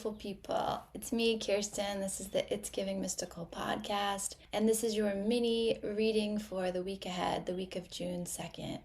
beautiful people. It's me, Kirsten. This is the It's Giving Mystical podcast, and this is your mini reading for the week ahead, the week of June 2nd.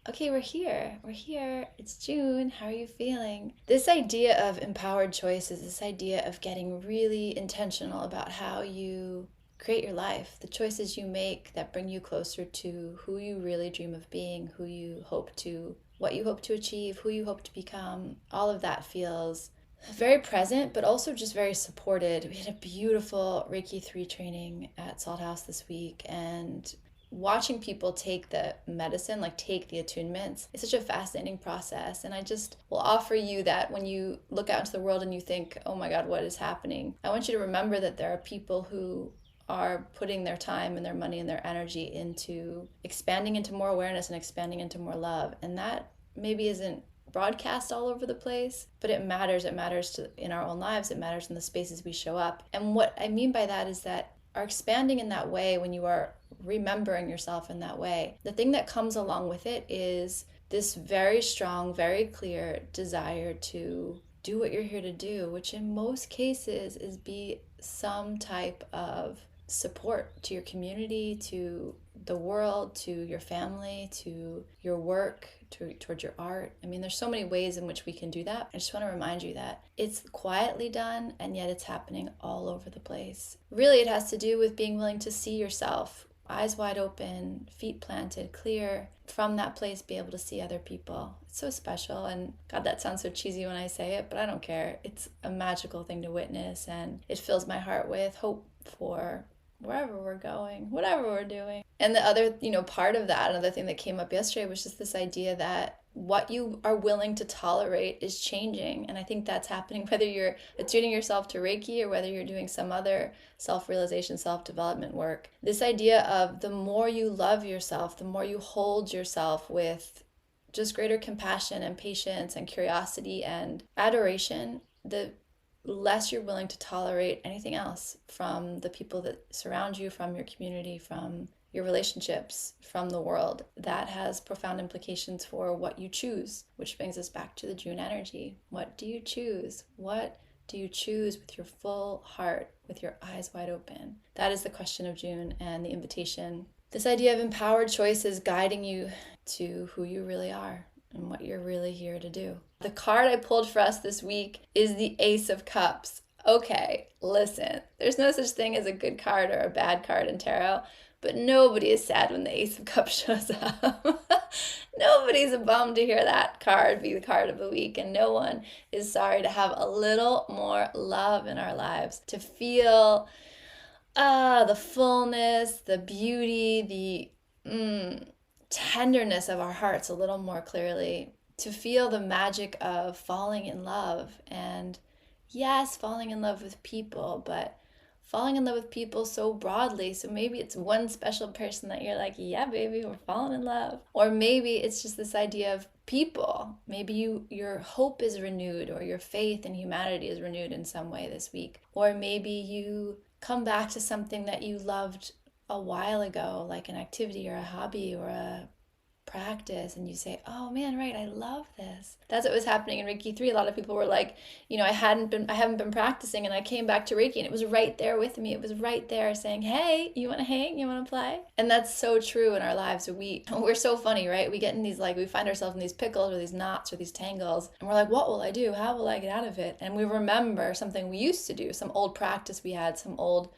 Okay, we're here. It's June. How are you feeling? This idea of empowered choices, this idea of getting really intentional about how you create your life, the choices you make that bring you closer to who you really dream of being, what you hope to achieve, who you hope to become. All of that feels very present, but also just very supported. We had a beautiful Reiki 3 training at Salt House this week, and watching people take the medicine, take the attunements, it's such a fascinating process. And I just will offer you that when you look out into the world and you think, oh my God, what is happening? I want you to remember that there are people who are putting their time and their money and their energy into expanding into more awareness and expanding into more love. And that maybe isn't broadcast all over the place, but it matters. It matters in our own lives. It matters in the spaces we show up. And what I mean by that is that are expanding in that way, when you are remembering yourself in that way, the thing that comes along with it is this very strong, very clear desire to do what you're here to do, which in most cases is be some type of support to your community, to the world, to your family, to your work, towards your art. I mean, there's so many ways in which we can do that. I just want to remind you that it's quietly done, and yet it's happening all over the place. Really, it has to do with being willing to see yourself, eyes wide open, feet planted, clear. From that place, be able to see other people. It's so special. And God, that sounds so cheesy when I say it, but I don't care. It's a magical thing to witness, and it fills my heart with hope for wherever we're going, whatever we're doing. And the other, part of that, another thing that came up yesterday was just this idea that what you are willing to tolerate is changing. And I think that's happening whether you're attuning yourself to Reiki or whether you're doing some other self-realization, self-development work. This idea of the more you love yourself, the more you hold yourself with just greater compassion and patience and curiosity and adoration, the less you're willing to tolerate anything else from the people that surround you, from your community, from your relationships, from the world. That has profound implications for what you choose, which brings us back to the June energy. What do you choose? What do you choose with your full heart, with your eyes wide open? That is the question of June and the invitation. This idea of empowered choices guiding you to who you really are and what you're really here to do. The card I pulled for us this week is the Ace of Cups. Okay, listen, there's no such thing as a good card or a bad card in tarot, but nobody is sad when the Ace of Cups shows up. Nobody's bummed to hear that card be the card of the week, and no one is sorry to have a little more love in our lives, to feel the fullness, the beauty, the tenderness of our hearts a little more clearly, to feel the magic of falling in love. And yes, falling in love with people, but falling in love with people so broadly. So maybe it's one special person that you're like, yeah, baby, we're falling in love. Or maybe it's just this idea of people. Maybe your hope is renewed, or your faith in humanity is renewed in some way this week. Or maybe you come back to something that you loved a while ago, like an activity or a hobby or a practice, and you say, oh man, right, I love this. That's what was happening in Reiki 3. A lot of people were like, I haven't been practicing, and I came back to Reiki and it was right there with me. It was right there saying, hey, you want to hang? You want to play? And that's so true in our lives. We're so funny, right? We get in these, we find ourselves in these pickles or these knots or these tangles, and we're like, what will I do? How will I get out of it? And we remember something we used to do, some old practice we had, some old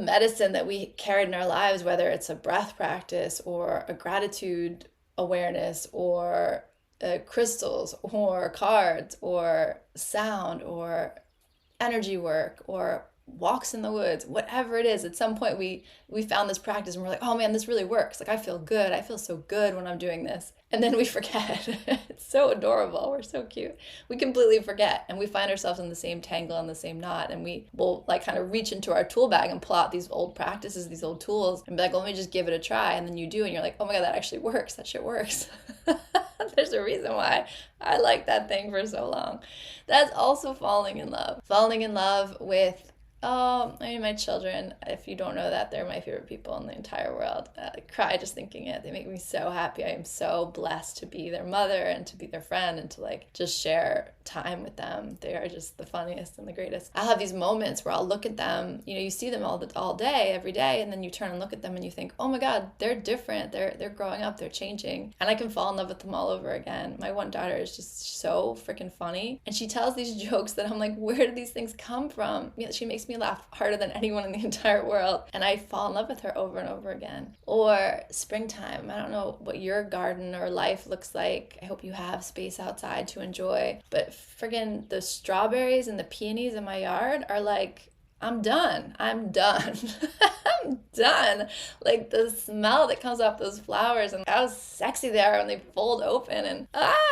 medicine that we carried in our lives, whether it's a breath practice or a gratitude awareness or crystals or cards or sound or energy work or walks in the woods, whatever it is. At some point we found this practice and we're like, oh man, this really works. I feel good. I feel so good when I'm doing this. And then we forget. It's so adorable. We're so cute. We completely forget, and we find ourselves in the same tangle and the same knot, and we will kind of reach into our tool bag and pull out these old practices, these old tools, and be like, well, let me just give it a try. And then you do, and you're like, oh my God, that actually works. That shit works. There's a reason why I liked that thing for so long. That's also falling in love. Falling in love with I mean, my children, if you don't know that, they're my favorite people in the entire world. I cry just thinking it. They make me so happy. I am so blessed to be their mother and to be their friend and to like just share time with them. They are just the funniest and the greatest. I'll have these moments where I'll look at them, you know, you see them all day, every day, and then you turn and look at them and you think, oh my God, they're different. They're growing up, they're changing. And I can fall in love with them all over again. My one daughter is just so freaking funny. And she tells these jokes that I'm like, where did these things come from? You know, she makes me laugh harder than anyone in the entire world. And I fall in love with her over and over again. Or springtime. I don't know what your garden or life looks like. I hope you have space outside to enjoy. But friggin' the strawberries and the peonies in my yard are like, I'm done. I'm done. I'm done. Like the smell that comes off those flowers and how sexy they are when they fold open and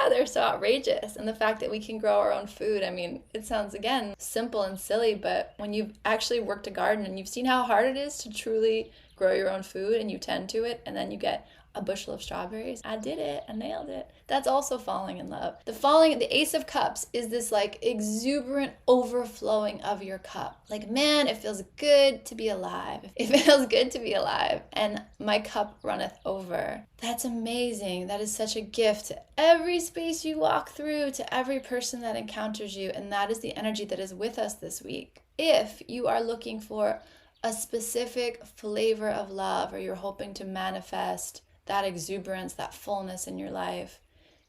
they're so outrageous. And the fact that we can grow our own food. I mean, it sounds again simple and silly, but when you've actually worked a garden and you've seen how hard it is to truly grow your own food and you tend to it and then you get a bushel of strawberries. I did it. I nailed it. That's also falling in love. The Ace of Cups is this like exuberant overflowing of your cup. Like, man, it feels good to be alive. It feels good to be alive. And my cup runneth over. That's amazing. That is such a gift to every space you walk through, to every person that encounters you. And that is the energy that is with us this week. If you are looking for a specific flavor of love or you're hoping to manifest that exuberance, that fullness in your life,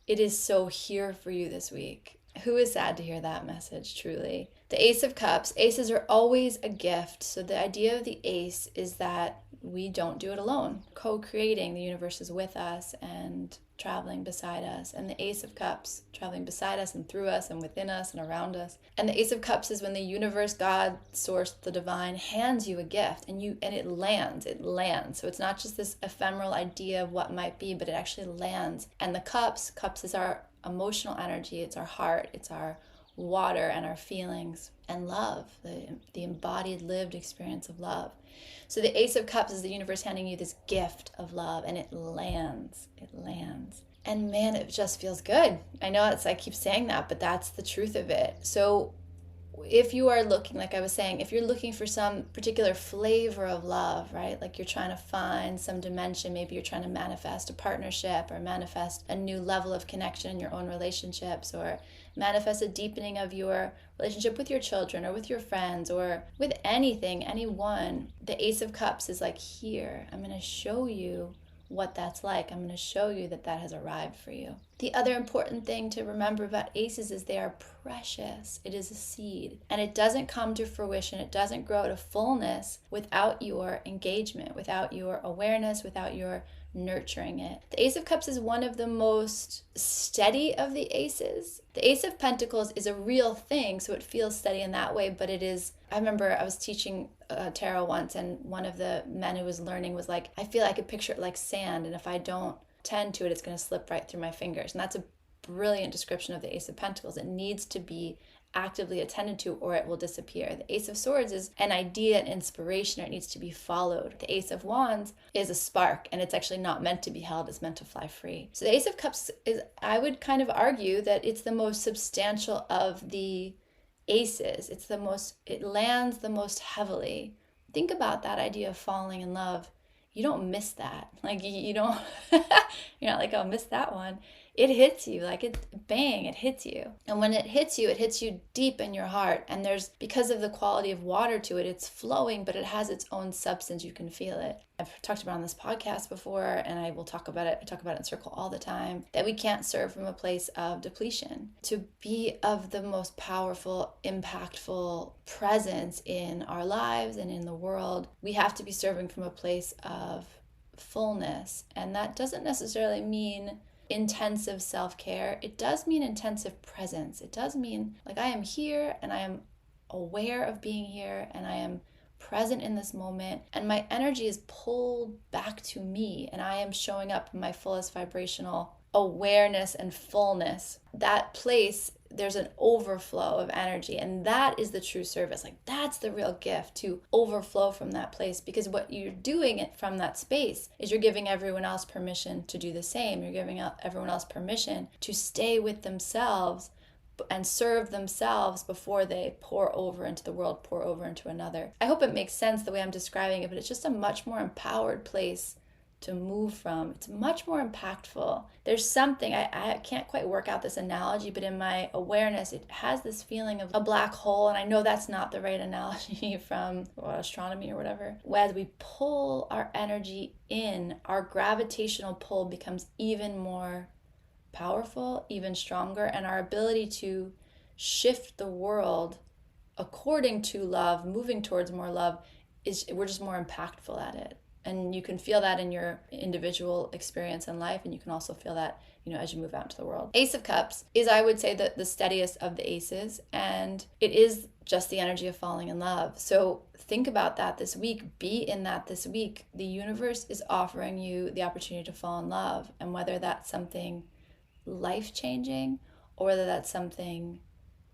it is so here for you this week. Who is sad to hear that message, truly? The Ace of Cups, aces are always a gift. So the idea of the ace is that we don't do it alone. Co-creating, the universe is with us and traveling beside us. And the Ace of Cups, traveling beside us and through us and within us and around us. And the Ace of Cups is when the universe, God, source, the divine, hands you a gift and it lands. So it's not just this ephemeral idea of what might be, but it actually lands. And the cups is our emotional energy, it's our heart, it's our water and our feelings and love, the embodied lived experience of love. So the Ace of Cups is the universe handing you this gift of love and it lands. And man, it just feels good. I know I keep saying that, but that's the truth of it. So if you are looking, like I was saying, if you're looking for some particular flavor of love, right? Like you're trying to find some dimension, maybe you're trying to manifest a partnership or manifest a new level of connection in your own relationships or manifest a deepening of your relationship with your children or with your friends or with anyone. The Ace of Cups is like, here, I'm going to show you what that's like. I'm going to show you that has arrived for you. The other important thing to remember about aces is they are precious. It is a seed and it doesn't come to fruition. It doesn't grow to fullness without your engagement, without your awareness, without your nurturing it. The Ace of Cups is one of the most steady of the aces. The Ace of Pentacles is a real thing, so it feels steady in that way, but it is, I remember I was teaching tarot once and one of the men who was learning was like, I feel I could picture it like sand and if I don't tend to it, it's going to slip right through my fingers. And that's a brilliant description of the Ace of Pentacles. It needs to be actively attended to or it will disappear. The Ace of Swords is an idea, an inspiration. It needs to be followed. The Ace of Wands is a spark and it's actually not meant to be held. It's meant to fly free. So the Ace of Cups is, I would kind of argue that it's the most substantial of the aces. It lands the most heavily. Think about that idea of falling in love. You don't miss that. Like you don't, you're not like, oh, miss that one. It hits you like it hits you. And when it hits you deep in your heart. And because of the quality of water to it, it's flowing, but it has its own substance. You can feel it. I've talked about it on this podcast before, and I will talk about it. I talk about it in Circle all the time, that we can't serve from a place of depletion. To be of the most powerful, impactful presence in our lives and in the world, we have to be serving from a place of fullness. And that doesn't necessarily mean intensive self-care. It does mean intensive presence. It does mean like I am here and I am aware of being here and I am present in this moment and my energy is pulled back to me and I am showing up in my fullest vibrational awareness and fullness. That place, there's an overflow of energy and that is the true service. Like that's the real gift, to overflow from that place, because what you're doing it from that space is you're giving everyone else permission to do the same. You're giving everyone else permission to stay with themselves, and serve themselves before they pour over into the world, pour over into another. I hope it makes sense the way I'm describing it, but it's just a much more empowered place to move from. It's much more impactful. There's something, I can't quite work out this analogy, but in my awareness, it has this feeling of a black hole, and I know that's not the right analogy from astronomy or whatever. As we pull our energy in, our gravitational pull becomes even more powerful, even stronger, and our ability to shift the world according to love, moving towards more love, we're just more impactful at it. And you can feel that in your individual experience in life, and you can also feel that, as you move out into the world. Ace of Cups is, I would say, the steadiest of the aces, and it is just the energy of falling in love. So think about that this week. Be in that this week. The universe is offering you the opportunity to fall in love, and whether that's something life-changing or whether that's something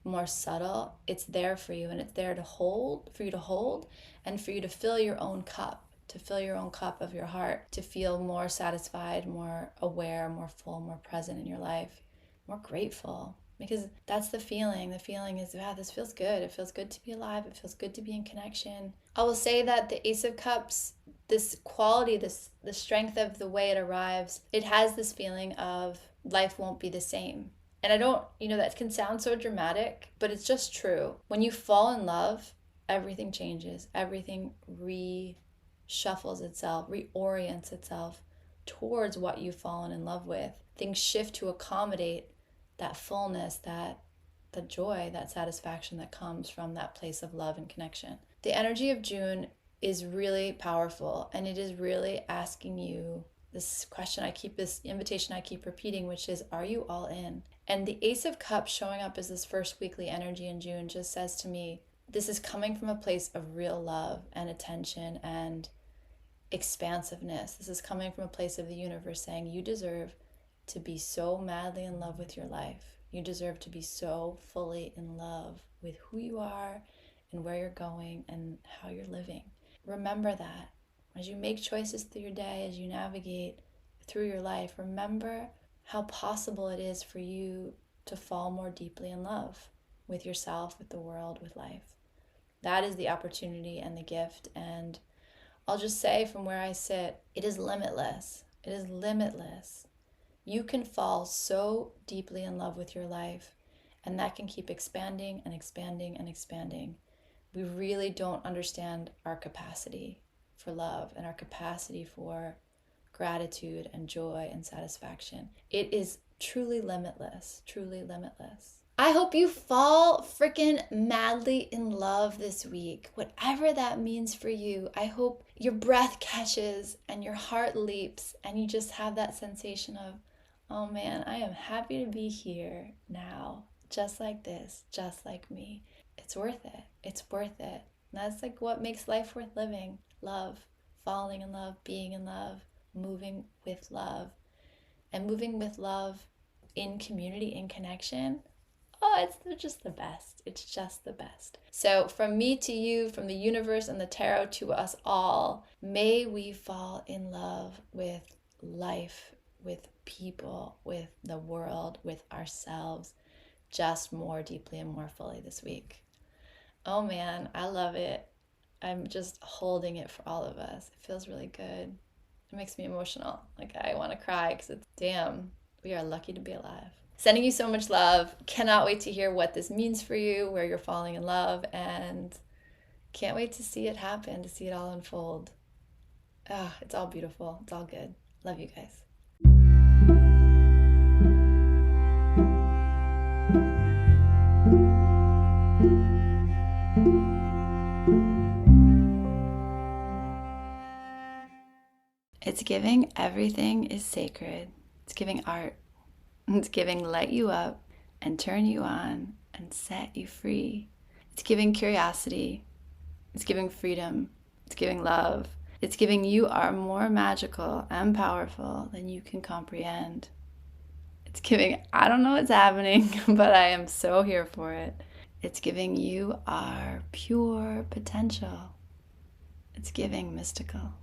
more subtle, it's there for you, and it's there for you to hold, and for you to fill your own cup. To fill your own cup of your heart, to feel more satisfied, more aware, more full, more present in your life, more grateful. Because that's the feeling. The feeling is, wow, this feels good. It feels good to be alive. It feels good to be in connection. I will say that the Ace of Cups, this quality, the strength of the way it arrives, it has this feeling of life won't be the same. And I don't, that can sound so dramatic, but it's just true. When you fall in love, everything changes. Everything reshuffles itself, reorients itself towards what you've fallen in love with. Things shift to accommodate that fullness, the joy, that satisfaction that comes from that place of love and connection. The energy of June is really powerful, and it is really asking you this question this invitation I keep repeating, which is, are you all in? And the Ace of Cups showing up as this first weekly energy in June just says to me, this is coming from a place of real love and attention and expansiveness. This is coming from a place of the universe saying, you deserve to be so madly in love with your life. You deserve to be so fully in love with who you are and where you're going and how you're living. Remember that. As you make choices through your day, as you navigate through your life, remember how possible it is for you to fall more deeply in love with yourself, with the world, with life. That is the opportunity and the gift. And I'll just say from where I sit, it is limitless. It is limitless. You can fall so deeply in love with your life, and that can keep expanding and expanding and expanding. We really don't understand our capacity for love and our capacity for gratitude and joy and satisfaction. It is truly limitless, truly limitless. I hope you fall freaking madly in love this week, whatever that means for you. I hope your breath catches and your heart leaps and you just have that sensation of, oh man, I am happy to be here now, just like this, just like me. It's worth it. It's worth it. And that's like what makes life worth living. Love, falling in love, being in love, moving with love. And moving with love in community, in connection. Oh, it's just the best. It's just the best. So from me to you, from the universe and the tarot to us all, may we fall in love with life, with people, with the world, with ourselves, just more deeply and more fully this week. Oh man, I love it. I'm just holding it for all of us. It feels really good. It makes me emotional. Like I want to cry because it's, damn, we are lucky to be alive. Sending you so much love. Cannot wait to hear what this means for you, where you're falling in love, and can't wait to see it happen, to see it all unfold. It's all beautiful. It's all good. Love you guys. It's giving everything is sacred. It's giving art. It's giving light you up and turn you on and set you free. It's giving curiosity. It's giving freedom. It's giving love. It's giving you are more magical and powerful than you can comprehend. It's giving, I don't know what's happening, but I am so here for it. It's giving you are pure potential. It's giving mystical.